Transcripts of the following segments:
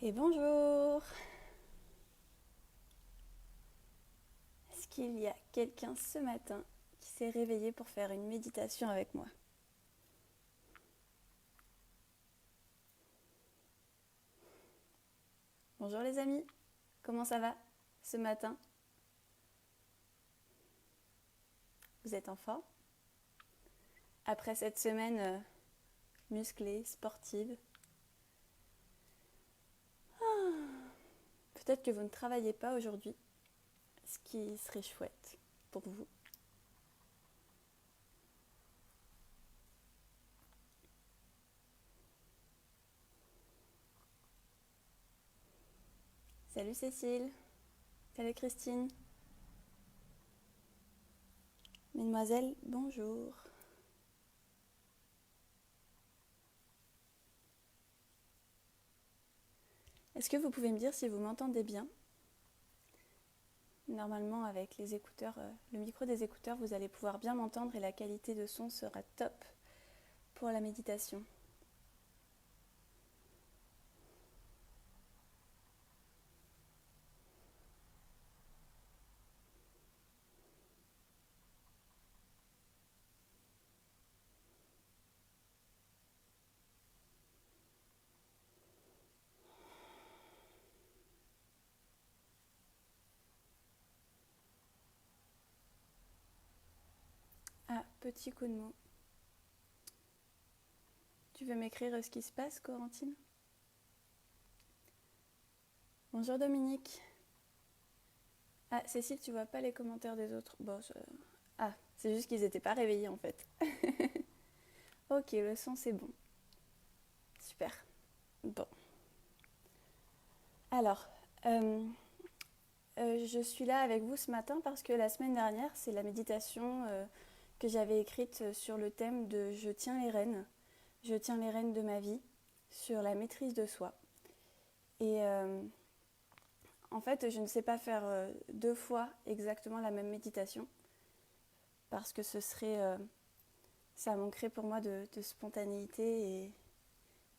Et bonjour! Est-ce qu'il y a quelqu'un ce matin qui s'est réveillé pour faire une méditation avec moi? Bonjour les amis, comment ça va ce matin? Vous êtes en forme? Après cette semaine musclée, sportive, peut-être que vous ne travaillez pas aujourd'hui, ce qui serait chouette pour vous. Salut Cécile, salut Christine, mesdemoiselles, bonjour. Est-ce que vous pouvez me dire si vous m'entendez bien? Normalement, avec les écouteurs, le micro des écouteurs, vous allez pouvoir bien m'entendre et la qualité de son sera top pour la méditation. Ah, petit coup de mot. Tu veux m'écrire ce qui se passe, Corentine? Bonjour Dominique. Ah, Cécile, tu vois pas les commentaires des autres? Bon, ah, c'est juste qu'ils n'étaient pas réveillés en fait. Ok, le son c'est bon. Super. Bon. Alors, je suis là avec vous ce matin parce que la semaine dernière, c'est la méditation que j'avais écrite sur le thème de Je tiens les rênes. Je tiens les rênes de ma vie, sur la maîtrise de soi. Et en fait, je ne sais pas faire deux fois exactement la même méditation parce que ça manquerait pour moi de spontanéité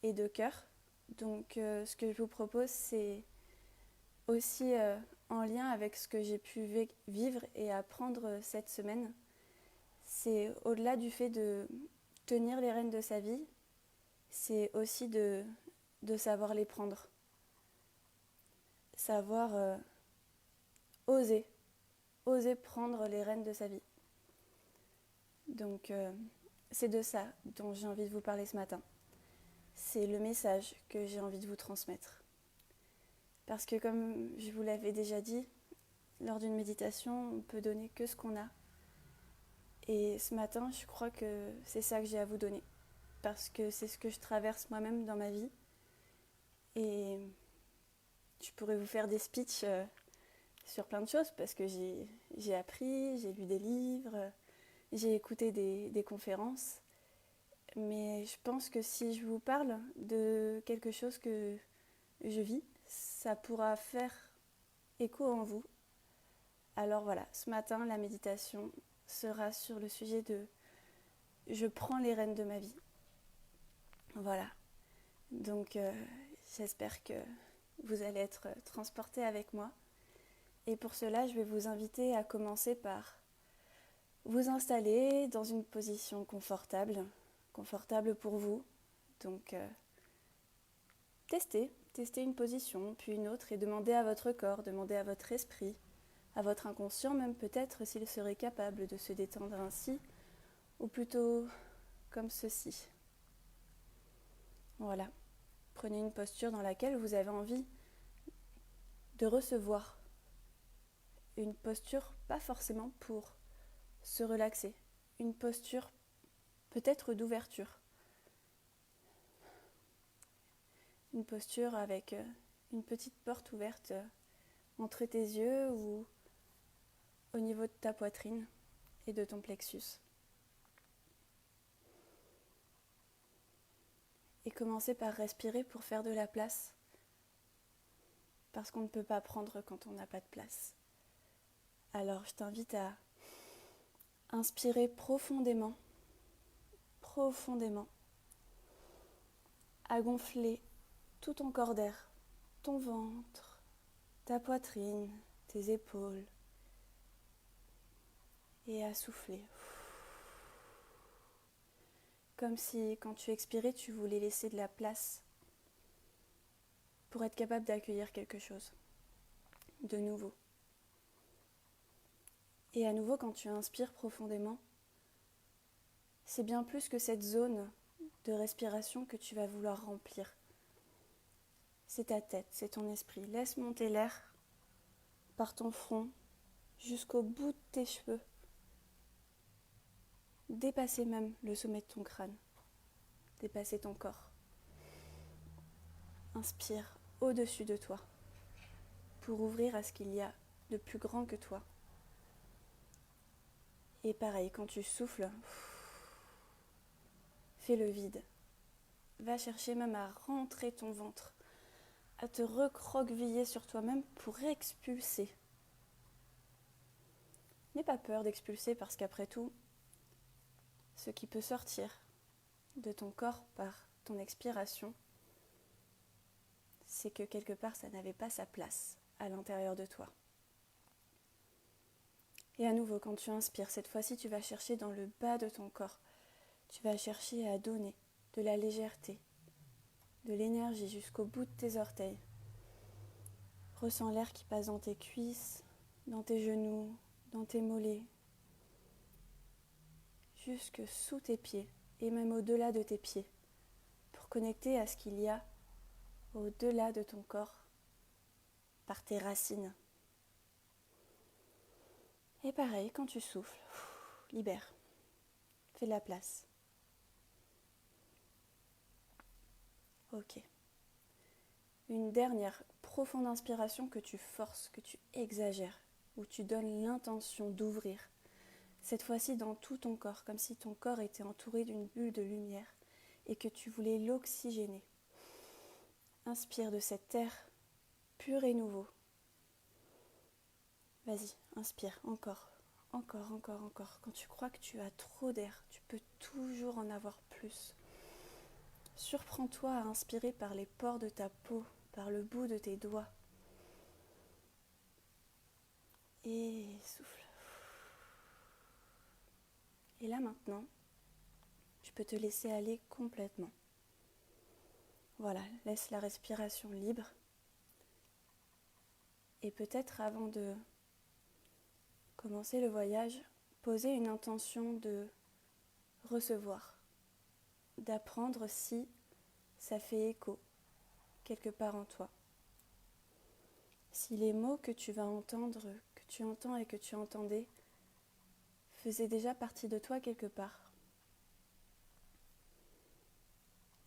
et de cœur. Donc, ce que je vous propose, c'est aussi en lien avec ce que j'ai pu vivre et apprendre cette semaine. C'est au-delà du fait de tenir les rênes de sa vie, c'est aussi de savoir les prendre. Savoir oser, oser prendre les rênes de sa vie. Donc c'est de ça dont j'ai envie de vous parler ce matin. C'est le message que j'ai envie de vous transmettre. Parce que comme je vous l'avais déjà dit, lors d'une méditation, on peut donner que ce qu'on a. Et ce matin, je crois que c'est ça que j'ai à vous donner. Parce que c'est ce que je traverse moi-même dans ma vie. Et je pourrais vous faire des speeches sur plein de choses parce que j'ai appris, j'ai lu des livres, j'ai écouté des conférences. Mais je pense que si je vous parle de quelque chose que je vis, ça pourra faire écho en vous. Alors voilà, ce matin, la méditation sera sur le sujet de je prends les rênes de ma vie. Voilà. Donc j'espère que vous allez être transportés avec moi. Et pour cela, je vais vous inviter à commencer par vous installer dans une position confortable, confortable pour vous. Donc testez une position, puis une autre, et demandez à votre corps, demandez à votre esprit, à votre inconscient même peut-être s'il serait capable de se détendre ainsi, ou plutôt comme ceci. Voilà. Prenez une posture dans laquelle vous avez envie de recevoir. Une posture pas forcément pour se relaxer. Une posture peut-être d'ouverture. Une posture avec une petite porte ouverte entre tes yeux ou au niveau de ta poitrine et de ton plexus. Et commencez par respirer pour faire de la place. Parce qu'on ne peut pas prendre quand on n'a pas de place. Alors je t'invite à inspirer profondément, profondément, à gonfler tout ton corps d'air, ton ventre, ta poitrine, tes épaules, et à souffler. Comme si, quand tu expirais, tu voulais laisser de la place pour être capable d'accueillir quelque chose de nouveau. Et à nouveau, quand tu inspires profondément, c'est bien plus que cette zone de respiration que tu vas vouloir remplir. C'est ta tête, c'est ton esprit. Laisse monter l'air par ton front jusqu'au bout de tes cheveux. Dépasser même le sommet de ton crâne. Dépasser ton corps. Inspire au-dessus de toi pour ouvrir à ce qu'il y a de plus grand que toi. Et pareil, quand tu souffles, fais le vide. Va chercher même à rentrer ton ventre, à te recroqueviller sur toi-même pour expulser. N'aie pas peur d'expulser parce qu'après tout, ce qui peut sortir de ton corps par ton expiration, c'est que quelque part ça n'avait pas sa place à l'intérieur de toi. Et à nouveau, quand tu inspires, cette fois-ci tu vas chercher dans le bas de ton corps, tu vas chercher à donner de la légèreté, de l'énergie jusqu'au bout de tes orteils. Ressens l'air qui passe dans tes cuisses, dans tes genoux, dans tes mollets, jusque sous tes pieds et même au-delà de tes pieds, pour connecter à ce qu'il y a au-delà de ton corps, par tes racines. Et pareil, quand tu souffles, libère, fais de la place. Ok. Une dernière profonde inspiration que tu forces, que tu exagères, où tu donnes l'intention d'ouvrir. Cette fois-ci dans tout ton corps, comme si ton corps était entouré d'une bulle de lumière et que tu voulais l'oxygéner. Inspire de cet air pur et nouveau. Vas-y, inspire, encore. Quand tu crois que tu as trop d'air, tu peux toujours en avoir plus. Surprends-toi à inspirer par les pores de ta peau, par le bout de tes doigts. Et souffle. Et là maintenant, tu peux te laisser aller complètement. Voilà, laisse la respiration libre. Et peut-être avant de commencer le voyage, poser une intention de recevoir, d'apprendre si ça fait écho quelque part en toi. Si les mots que tu vas entendre, que tu entends et que tu entendais, faisaient déjà partie de toi quelque part.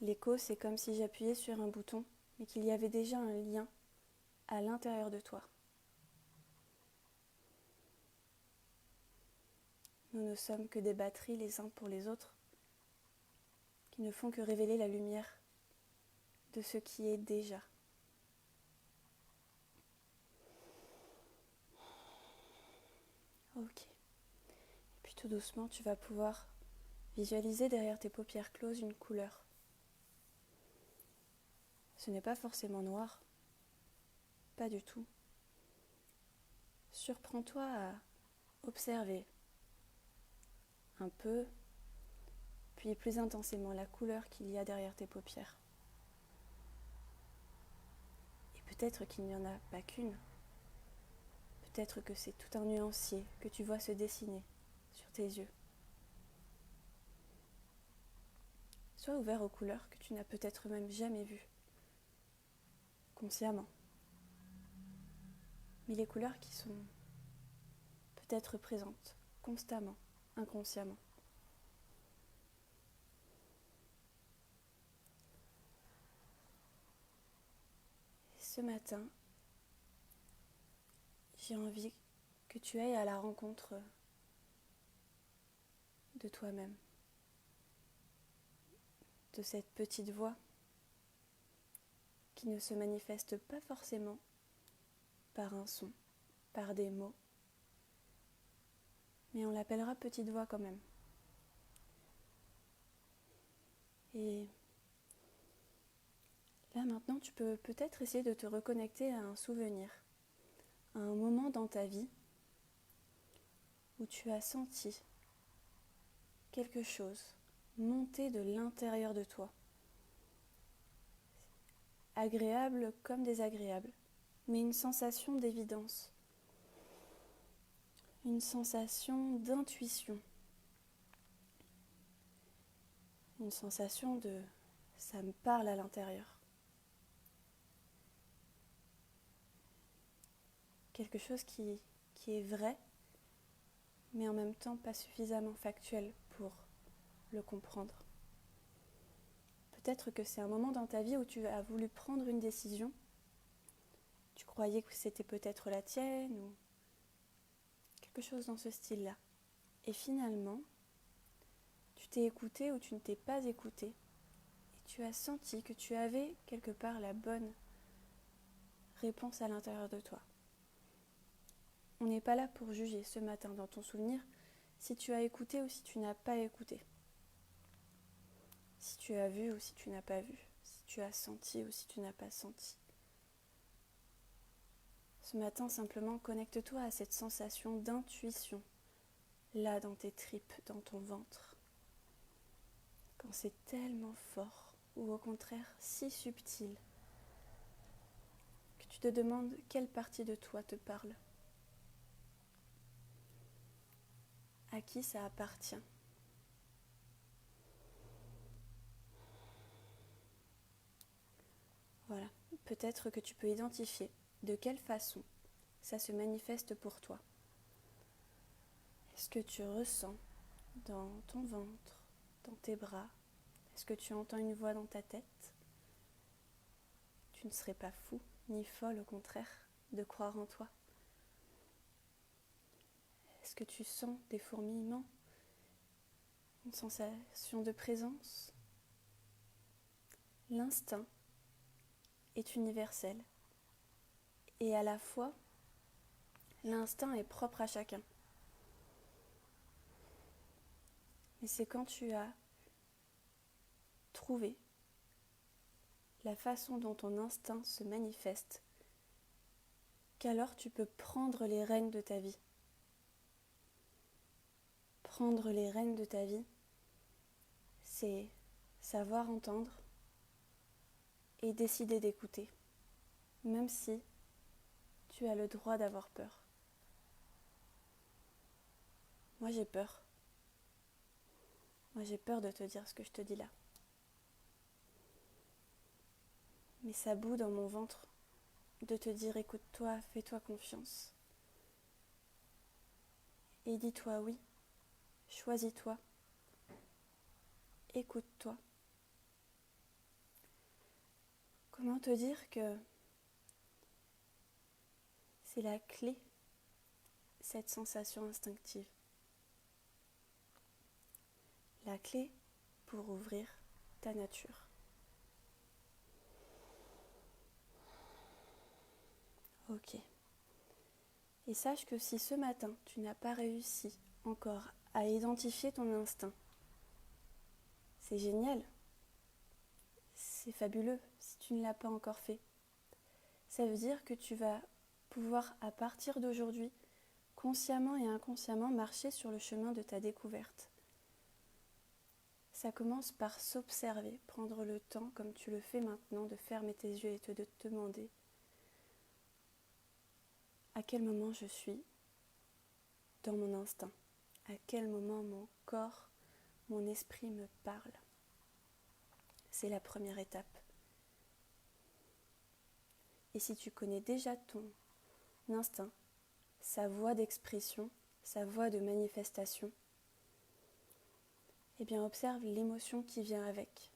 L'écho, c'est comme si j'appuyais sur un bouton, mais qu'il y avait déjà un lien à l'intérieur de toi. Nous ne sommes que des batteries les uns pour les autres, qui ne font que révéler la lumière de ce qui est déjà. Ok. Et puis tout doucement, tu vas pouvoir visualiser derrière tes paupières closes une couleur. Ce n'est pas forcément noir, pas du tout. Surprends-toi à observer un peu, puis plus intensément la couleur qu'il y a derrière tes paupières. Et peut-être qu'il n'y en a pas qu'une. Peut-être que c'est tout un nuancier que tu vois se dessiner sur tes yeux. Sois ouvert aux couleurs que tu n'as peut-être même jamais vues, consciemment. Mais les couleurs qui sont peut-être présentes, constamment, inconsciemment. Et ce matin, j'ai envie que tu ailles à la rencontre de toi-même, de cette petite voix qui ne se manifeste pas forcément par un son, par des mots, mais on l'appellera petite voix quand même. Et Là maintenant, tu peux peut-être essayer de te reconnecter à un souvenir, à un moment dans ta vie où tu as senti quelque chose monter de l'intérieur de toi, agréable comme désagréable, mais une sensation d'évidence, une sensation d'intuition, une sensation de « ça me parle à l'intérieur ». Quelque chose qui est vrai, mais en même temps pas suffisamment factuel pour le comprendre. Peut-être que c'est un moment dans ta vie où tu as voulu prendre une décision, tu croyais que c'était peut-être la tienne ou quelque chose dans ce style-là. Et finalement, tu t'es écouté ou tu ne t'es pas écouté et tu as senti que tu avais quelque part la bonne réponse à l'intérieur de toi. On n'est pas là pour juger ce matin dans ton souvenir si tu as écouté ou si tu n'as pas écouté. Si tu as vu ou si tu n'as pas vu. Si tu as senti ou si tu n'as pas senti. Ce matin, simplement, connecte-toi à cette sensation d'intuition, là dans tes tripes, dans ton ventre. Quand c'est tellement fort, ou au contraire si subtil, que tu te demandes quelle partie de toi te parle. À qui ça appartient? Voilà, peut-être que tu peux identifier de quelle façon ça se manifeste pour toi. Est-ce que tu ressens dans ton ventre, dans tes bras? Est-ce que tu entends une voix dans ta tête? Tu ne serais pas fou, ni folle au contraire, de croire en toi. Est-ce que tu sens des fourmillements? Une sensation de présence? L'instinct est universel. Et à la fois, l'instinct est propre à chacun. Et c'est quand tu as trouvé la façon dont ton instinct se manifeste qu'alors tu peux prendre les rênes de ta vie. Prendre les rênes de ta vie, c'est savoir entendre et décider d'écouter, même si tu as le droit d'avoir peur. Moi j'ai peur. Moi j'ai peur de te dire ce que je te dis là. Mais ça bout dans mon ventre de te dire écoute-toi, fais-toi confiance. Et dis-toi oui, choisis-toi, écoute-toi. Comment te dire que c'est la clé, cette sensation instinctive. La clé pour ouvrir ta nature. Ok. Et sache que si ce matin, tu n'as pas réussi encore à identifier ton instinct, c'est génial. C'est fabuleux si tu ne l'as pas encore fait. Ça veut dire que tu vas pouvoir, à partir d'aujourd'hui, consciemment et inconsciemment marcher sur le chemin de ta découverte. Ça commence par s'observer, prendre le temps, comme tu le fais maintenant, de fermer tes yeux et de te demander à quel moment je suis dans mon instinct, à quel moment mon corps, mon esprit me parle. C'est la première étape. Et si tu connais déjà ton instinct, sa voie d'expression, sa voie de manifestation, eh bien observe l'émotion qui vient avec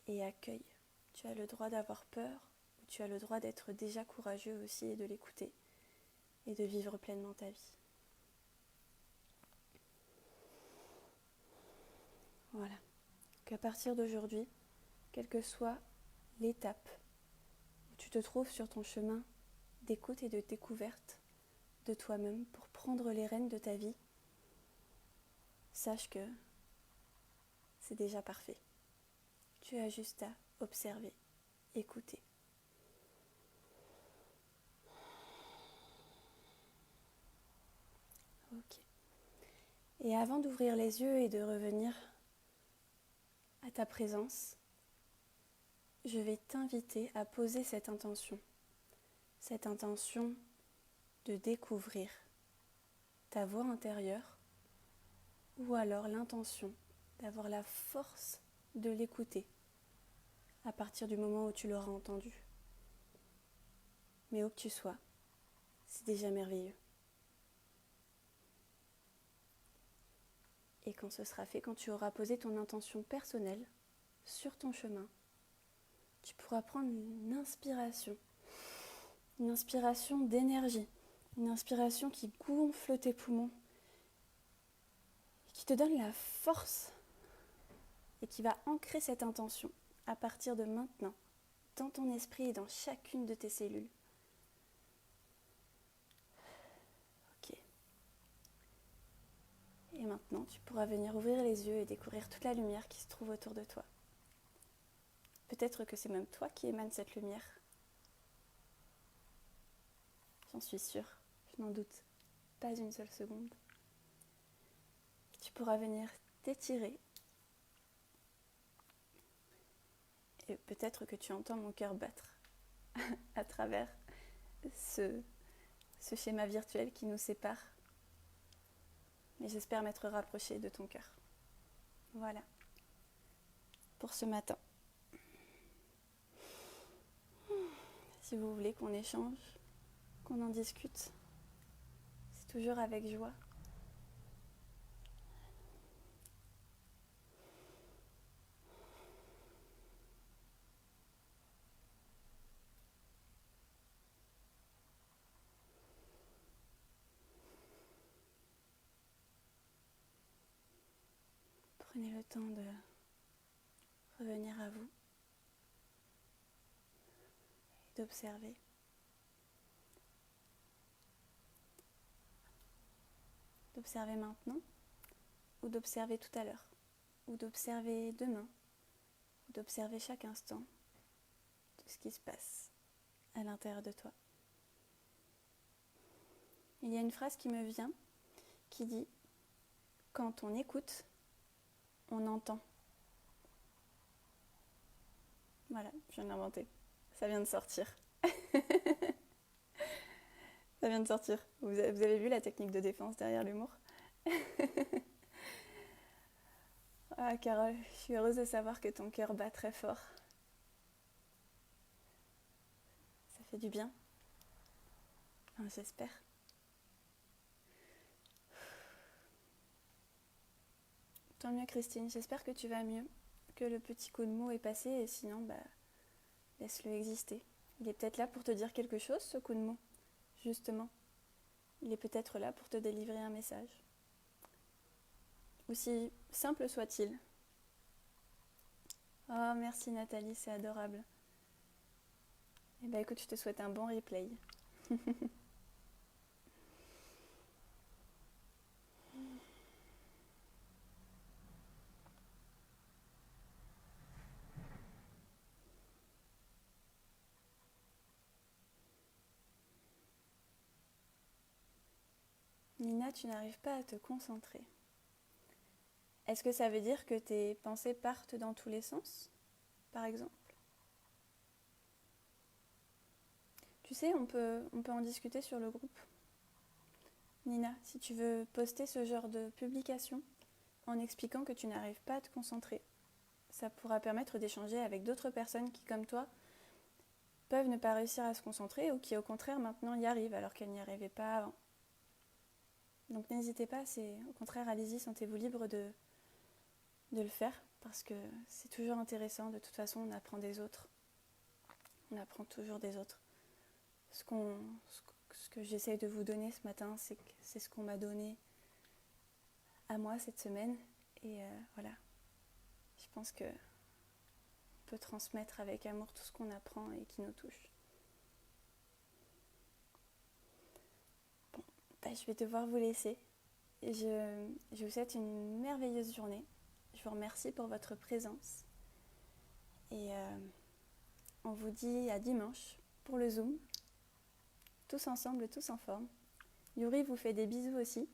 et accueille. Tu as le droit d'avoir peur ou tu as le droit d'être déjà courageux aussi et de l'écouter et de vivre pleinement ta vie. Voilà. Qu'à partir d'aujourd'hui, quelle que soit l'étape où tu te trouves sur ton chemin d'écoute et de découverte de toi-même pour prendre les rênes de ta vie, sache que c'est déjà parfait. Tu as juste à observer, écouter. Ok. Et avant d'ouvrir les yeux et de revenir à ta présence, je vais t'inviter à poser cette intention de découvrir ta voix intérieure, ou alors l'intention d'avoir la force de l'écouter à partir du moment où tu l'auras entendu. Mais où que tu sois, c'est déjà merveilleux. Et quand ce sera fait, quand tu auras posé ton intention personnelle sur ton chemin, tu pourras prendre une inspiration d'énergie, une inspiration qui gonfle tes poumons, qui te donne la force et qui va ancrer cette intention à partir de maintenant dans ton esprit et dans chacune de tes cellules. Ok. Et maintenant, tu pourras venir ouvrir les yeux et découvrir toute la lumière qui se trouve autour de toi. Peut-être que c'est même toi qui émane cette lumière. J'en suis sûre, je n'en doute pas une seule seconde. Tu pourras venir t'étirer. Et peut-être que tu entends mon cœur battre à travers ce schéma virtuel qui nous sépare. Mais j'espère m'être rapprochée de ton cœur. Voilà, pour ce matin. Si vous voulez qu'on échange, qu'on en discute, c'est toujours avec joie. Prenez le temps de revenir à vous et d'observer. D'observer maintenant ou d'observer tout à l'heure, ou d'observer demain, ou d'observer chaque instant de ce qui se passe à l'intérieur de toi. Il y a une phrase qui me vient qui dit « Quand on écoute, on entend ». Voilà, je viens de l'inventer. Ça vient de sortir. Ça vient de sortir. Vous avez vu la technique de défense derrière l'humour? Ah, Carole, je suis heureuse de savoir que ton cœur bat très fort. Ça fait du bien. Enfin, j'espère. Tant mieux, Christine. J'espère que tu vas mieux, que le petit coup de mou est passé, et sinon, laisse-le exister. Il est peut-être là pour te dire quelque chose, ce coup de mou. Justement. Il est peut-être là pour te délivrer un message. Aussi simple soit-il. Oh, merci Nathalie, c'est adorable. Eh bien écoute, je te souhaite un bon replay. Nina, tu n'arrives pas à te concentrer. Est-ce que ça veut dire que tes pensées partent dans tous les sens, par exemple? Tu sais, on peut en discuter sur le groupe. Nina, si tu veux poster ce genre de publication en expliquant que tu n'arrives pas à te concentrer, ça pourra permettre d'échanger avec d'autres personnes qui, comme toi, peuvent ne pas réussir à se concentrer ou qui, au contraire, maintenant y arrivent alors qu'elles n'y arrivaient pas avant. Donc n'hésitez pas, au contraire, allez-y, sentez-vous libre de le faire parce que c'est toujours intéressant. De toute façon, on apprend des autres. On apprend toujours des autres. Ce que j'essaie de vous donner ce matin, c'est ce qu'on m'a donné à moi cette semaine. Et voilà, je pense qu'on peut transmettre avec amour tout ce qu'on apprend et qui nous touche. Bon, je vais devoir vous laisser. Je vous souhaite une merveilleuse journée. Je vous remercie pour votre présence. Et on vous dit à dimanche pour le Zoom. Tous ensemble, tous en forme. Yuri vous fait des bisous aussi.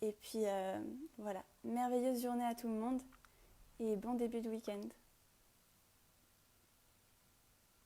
Et puis voilà, merveilleuse journée à tout le monde et bon début de week-end.